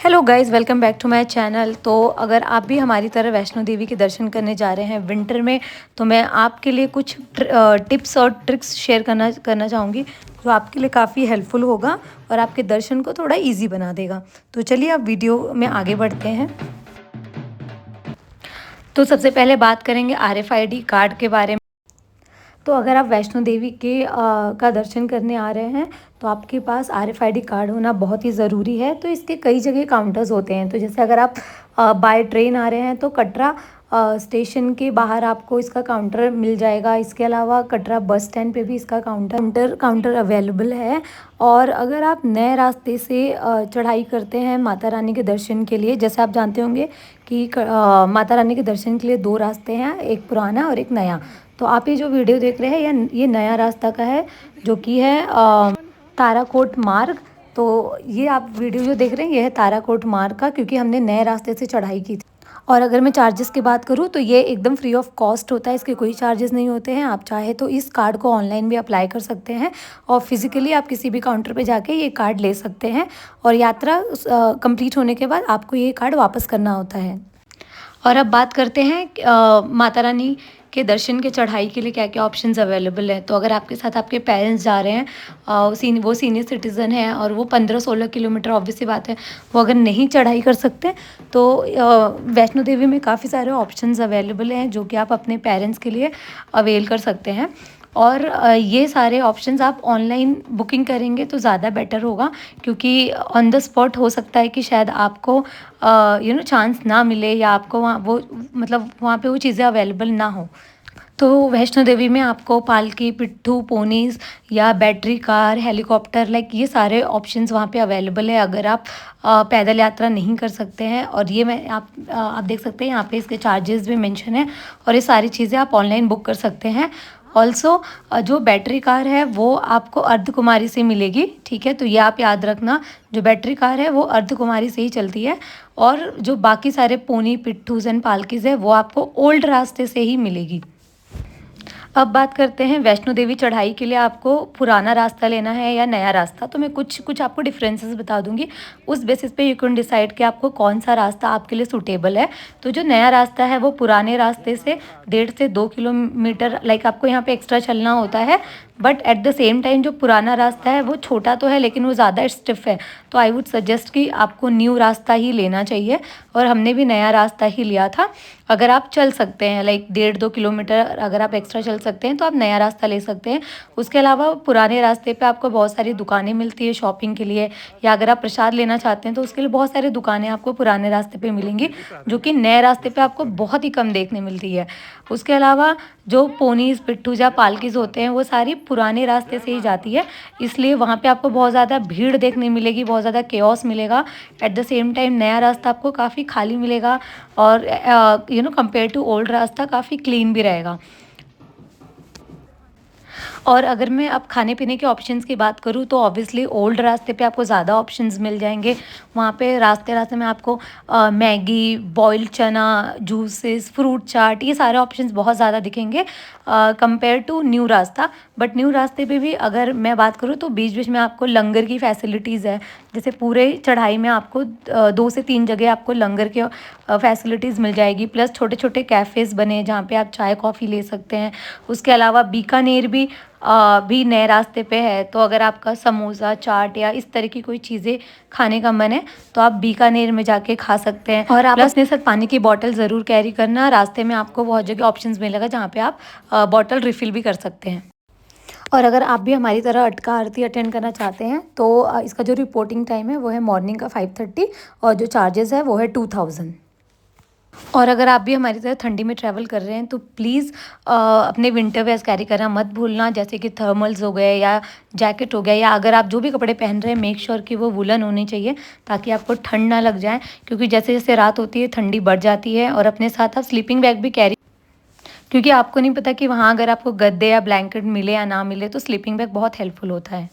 Hello guys, welcome back to my channel. तो अगर आप भी हमारी तरह वैष्णो देवी के दर्शन करने जा रहे हैं विंटर में, तो मैं आपके लिए कुछ टिप्स और ट्रिक्स शेयर करना चाहूँगी जो आपके लिए काफ़ी हेल्पफुल होगा और आपके दर्शन को थोड़ा इजी बना देगा। तो चलिए अब वीडियो में आगे बढ़ते हैं। तो सबसे पहले बात करेंगे RFID कार्ड के बारे में। तो अगर आप वैष्णो देवी का दर्शन करने आ रहे हैं तो आपके पास RFID कार्ड होना बहुत ही ज़रूरी है। तो इसके कई जगह काउंटर्स होते हैं। तो जैसे अगर आप बाय ट्रेन आ रहे हैं तो कटरा स्टेशन के बाहर आपको इसका काउंटर मिल जाएगा। इसके अलावा कटरा बस स्टैंड पे भी इसका काउंटर अवेलेबल है। और अगर आप नए रास्ते से चढ़ाई करते हैं माता रानी के दर्शन के लिए, जैसे आप जानते होंगे कि माता रानी के दर्शन के लिए दो रास्ते हैं, एक पुराना और एक नया। तो आप ये जो वीडियो देख रहे हैं ये नया रास्ता का है, जो कि है ताराकोट मार्ग। तो ये आप वीडियो जो देख रहे हैं ये है ताराकोट मार्ग का, क्योंकि हमने नए रास्ते से चढ़ाई की थी। और अगर मैं चार्जेस की बात करूँ तो ये एकदम फ्री ऑफ कॉस्ट होता है, इसके कोई चार्जेस नहीं होते हैं। आप चाहे तो इस कार्ड को ऑनलाइन भी अप्लाई कर सकते हैं और फिज़िकली आप किसी भी काउंटर पे जाके ये कार्ड ले सकते हैं। और यात्रा कंप्लीट होने के बाद आपको ये कार्ड वापस करना होता है। और अब बात करते हैं माता रानी के दर्शन के चढ़ाई के लिए क्या क्या ऑप्शंस अवेलेबल है। तो अगर आपके साथ आपके पेरेंट्स जा रहे हैं, वो सीनियर सिटीज़न है और वो 15-16 किलोमीटर, ऑब्वियस सी बात है, वो अगर नहीं चढ़ाई कर सकते तो वैष्णो देवी में काफ़ी सारे ऑप्शंस अवेलेबल हैं जो कि आप अपने पेरेंट्स के लिए अवेल कर सकते हैं। और ये सारे ऑप्शंस आप ऑनलाइन बुकिंग करेंगे तो ज़्यादा बेटर होगा, क्योंकि ऑन द स्पॉट हो सकता है कि शायद आपको चांस ना मिले, या आपको वहाँ पे वो चीज़ें अवेलेबल ना हो। तो वैष्णो देवी में आपको पालकी, पिट्ठू, पोनीज़ या बैटरी कार, हेलीकॉप्टर, ये सारे ऑप्शंस वहाँ पे अवेलेबल है अगर आप पैदल यात्रा नहीं कर सकते हैं। और ये आप देख सकते हैं यहाँ पे इसके चार्जेस भी मेंशन है, और ये सारी चीज़ें आप ऑनलाइन बुक कर सकते हैं। ऑल्सो जो बैटरी कार है वो आपको अर्धकुमारी से मिलेगी, ठीक है। तो ये आप याद रखना, जो बैटरी कार है वो अर्धकुमारी से ही चलती है, और जो बाकी सारे पोनी, पिट्ठूज एंड पालकीज़ है वो आपको ओल्ड रास्ते से ही मिलेगी। अब बात करते हैं वैष्णो देवी चढ़ाई के लिए आपको पुराना रास्ता लेना है या नया रास्ता। तो मैं कुछ आपको डिफरेंसेस बता दूंगी, उस बेसिस पे यू कैन डिसाइड कि आपको कौन सा रास्ता आपके लिए सूटेबल है। तो जो नया रास्ता है वो पुराने रास्ते से 1.5 से 2 किलोमीटर आपको यहाँ पे एक्स्ट्रा चलना होता है। But at the same time जो पुराना रास्ता है वो छोटा तो है लेकिन वो ज़्यादा स्टिफ है। तो आई वुड सजेस्ट कि आपको न्यू रास्ता ही लेना चाहिए, और हमने भी नया रास्ता ही लिया था। अगर आप चल सकते हैं 1.5-2 किलोमीटर अगर आप एक्स्ट्रा चल सकते हैं तो आप नया रास्ता ले सकते हैं। उसके अलावा पुराने रास्ते पे आपको बहुत सारी दुकानें मिलती है शॉपिंग के लिए, या अगर आप प्रसाद लेना चाहते हैं तो उसके लिए बहुत सारी दुकानें आपको पुराने रास्ते पे मिलेंगी, जो कि नए रास्ते पे आपको बहुत ही कम देखने मिलती है। उसके अलावा जो पोनीज़, पिट्ठू या पालकीज़ होते हैं वो सारी पुराने रास्ते से ही जाती है, इसलिए वहाँ पे आपको बहुत ज़्यादा भीड़ देखने मिलेगी, बहुत ज़्यादा केओस मिलेगा। एट द सेम टाइम नया रास्ता आपको काफ़ी खाली मिलेगा, और कंपेयर टू ओल्ड रास्ता काफ़ी क्लीन भी रहेगा। और अगर मैं अब खाने पीने के ऑप्शंस की बात करूँ तो ऑब्वियसली ओल्ड रास्ते पे आपको ज़्यादा ऑप्शंस मिल जाएंगे। वहाँ पे रास्ते रास्ते में आपको मैगी, बॉइल्ड चना, जूसेस, फ्रूट चाट, ये सारे ऑप्शंस बहुत ज़्यादा दिखेंगे कंपेयर टू न्यू रास्ता। बट न्यू रास्ते पे भी अगर मैं बात करूँ तो बीच बीच में आपको लंगर की फैसिलिटीज़ है। जैसे पूरे चढ़ाई में आपको 2 से 3 जगह आपको लंगर के फैसिलिटीज़ मिल जाएगी, प्लस छोटे छोटे कैफ़ेज़ बने जहाँ पे आप चाय कॉफ़ी ले सकते हैं। उसके अलावा बीकानेर भी नए रास्ते पे है, तो अगर आपका समोसा, चाट या इस तरह की कोई चीज़ें खाने का मन है तो आप बीकानेर में जाके खा सकते हैं। और आप अपने साथ पानी की बॉटल ज़रूर कैरी करना, रास्ते में आपको बहुत जगह ऑप्शंस मिलेगा जहाँ पे आप बॉटल रिफ़िल भी कर सकते हैं। और अगर आप भी हमारी तरह अटका आरती अटेंड करना चाहते हैं तो इसका जो रिपोर्टिंग टाइम है वो है मॉर्निंग का 5:30, और जो चार्जेस है वो है 2000। और अगर आप भी हमारी तरह ठंडी में ट्रैवल कर रहे हैं तो प्लीज़ अपने विंटर वेयर्स कैरी करना मत भूलना, जैसे कि थर्मल्स हो गए या जैकेट हो गया, या अगर आप जो भी कपड़े पहन रहे हैं मेक श्योर कि वो वुलन होने चाहिए ताकि आपको ठंड ना लग जाए, क्योंकि जैसे जैसे रात होती है ठंडी बढ़ जाती है। और अपने साथ आप स्लीपिंग बैग भी कैरी, क्योंकि आपको नहीं पता कि वहाँ अगर आपको गद्दे या ब्लैंकेट मिले या ना मिले, तो स्लीपिंग बैग बहुत हेल्पफुल होता है।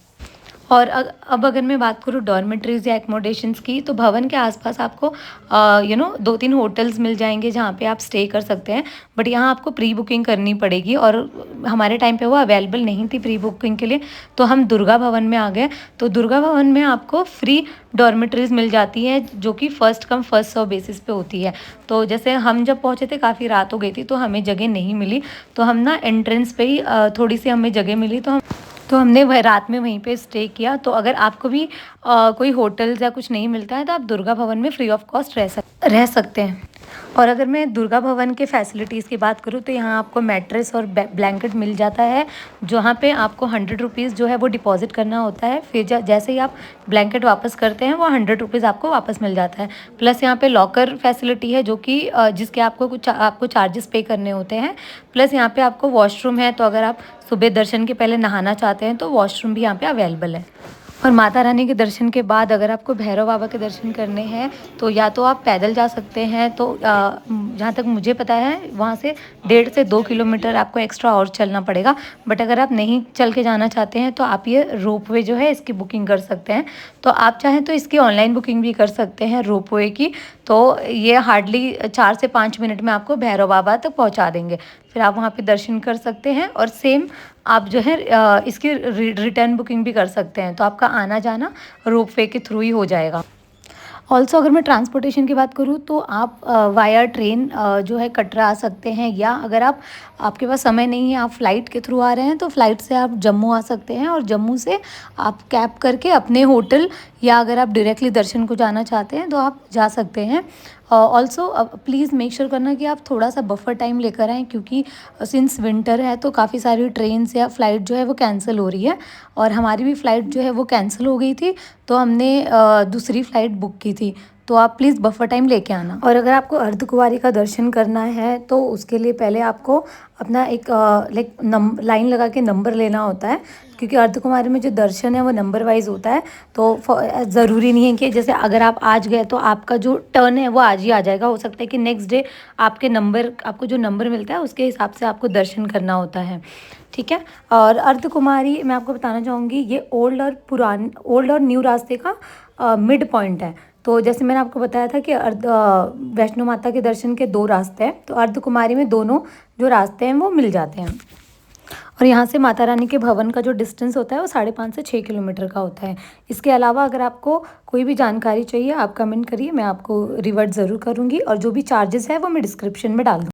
और अब अगर मैं बात करूँ डॉर्मेट्रीज़ या एकोमोडेशंस की, तो भवन के आसपास आपको 2-3 होटल्स मिल जाएँगे जहाँ पे आप स्टे कर सकते हैं। बट यहाँ आपको प्री बुकिंग करनी पड़ेगी, और हमारे टाइम पे वो अवेलेबल नहीं थी प्री बुकिंग के लिए, तो हम दुर्गा भवन में आ गए। तो दुर्गा भवन में आपको फ्री डॉर्मेट्रीज़ मिल जाती है, जो कि first come first serve basis पे होती है। तो जैसे हम जब पहुँचे थे काफ़ी रात हो गई थी, तो हमें जगह नहीं मिली, तो हम ना एंट्रेंस पे ही थोड़ी सी हमें जगह मिली, तो हमने वह रात में वहीं पे स्टे किया। तो अगर आपको भी कोई होटल्स या कुछ नहीं मिलता है, तो आप दुर्गा भवन में फ्री ऑफ कॉस्ट रह सकते हैं। और अगर मैं दुर्गा भवन के फैसिलिटीज़ की बात करूँ, तो यहाँ आपको मैट्रेस और ब्लैंकेट मिल जाता है, जहाँ पे आपको 100 रुपीज़ जो है वो डिपॉज़िट करना होता है। फिर जैसे ही आप ब्लैंकेट वापस करते हैं, वो 100 रुपीज़ आपको वापस मिल जाता है। प्लस यहाँ पे लॉकर फैसिलिटी है, जो कि जिसके आपको चार्जेस पे करने होते हैं। प्लस यहाँ पे आपको वॉशरूम है, तो अगर आप सुबह दर्शन के पहले नहाना चाहते हैं, तो वॉशरूम भी यहाँ पे अवेलेबल है। और माता रानी के दर्शन के बाद अगर आपको भैरव बाबा के दर्शन करने हैं, तो या तो आप पैदल जा सकते हैं, तो जहाँ तक मुझे पता है वहाँ से 1.5 से 2 किलोमीटर आपको एक्स्ट्रा और चलना पड़ेगा। बट अगर आप नहीं चल के जाना चाहते हैं, तो आप ये रोपवे जो है इसकी बुकिंग कर सकते हैं। तो आप चाहें तो इसकी ऑनलाइन बुकिंग भी कर सकते हैं रोपवे की। तो ये हार्डली 4 से 5 मिनट में आपको भैरव बाबा तक पहुँचा देंगे। फिर आप वहाँ पे दर्शन कर सकते हैं, और सेम आप जो है इसकी रिटर्न बुकिंग भी कर सकते हैं। तो आपका आना जाना रोपवे के थ्रू ही हो जाएगा। ऑल्सो अगर मैं ट्रांसपोर्टेशन की बात करूँ, तो आप वाया ट्रेन जो है कटरा आ सकते हैं, या अगर आपके पास समय नहीं है, आप फ़्लाइट के थ्रू आ रहे हैं, तो फ़्लाइट से आप जम्मू आ सकते हैं, और जम्मू से आप कैब करके अपने होटल, या अगर आप डायरेक्टली दर्शन को जाना चाहते हैं तो आप जा सकते हैं। ऑल्सो प्लीज़ मेक श्योर करना कि आप थोड़ा सा बफर टाइम लेकर आएँ, क्योंकि सिंस विंटर है तो काफ़ी सारी ट्रेन्स या फ़्लाइट जो है वो कैंसिल हो रही है, और हमारी भी फ़्लाइट जो है वो कैंसिल हो गई थी, तो हमने दूसरी फ़्लाइट बुक की थी। तो आप प्लीज़ बफर टाइम लेके आना। और अगर आपको अर्धकुंवारी का दर्शन करना है, तो उसके लिए पहले आपको अपना एक लाइन लगा के नंबर लेना होता है, क्योंकि अर्धकुमारी में जो दर्शन है वो नंबर वाइज होता है। तो ज़रूरी नहीं है कि जैसे अगर आप आज गए तो आपका जो टर्न है वो आज ही आ जाएगा। हो सकता है कि नेक्स्ट डे आपको जो नंबर मिलता है उसके हिसाब से आपको दर्शन करना होता है, ठीक है। और अर्धकुमारी मैं आपको बताना चाहूँगी, ये ओल्ड और न्यू रास्ते का मिड पॉइंट है। तो जैसे मैंने आपको बताया था कि वैष्णो माता के दर्शन के 2 रास्ते हैं, तो अर्धकुमारी में दोनों जो रास्ते हैं वो मिल जाते हैं। और यहाँ से माता रानी के भवन का जो डिस्टेंस होता है वो 5.5 से 6 किलोमीटर का होता है। इसके अलावा अगर आपको कोई भी जानकारी चाहिए, आप कमेंट करिए, मैं आपको रिवर्ट ज़रूर करूँगी, और जो भी चार्जेस है वो मैं डिस्क्रिप्शन में डाल दूँगी।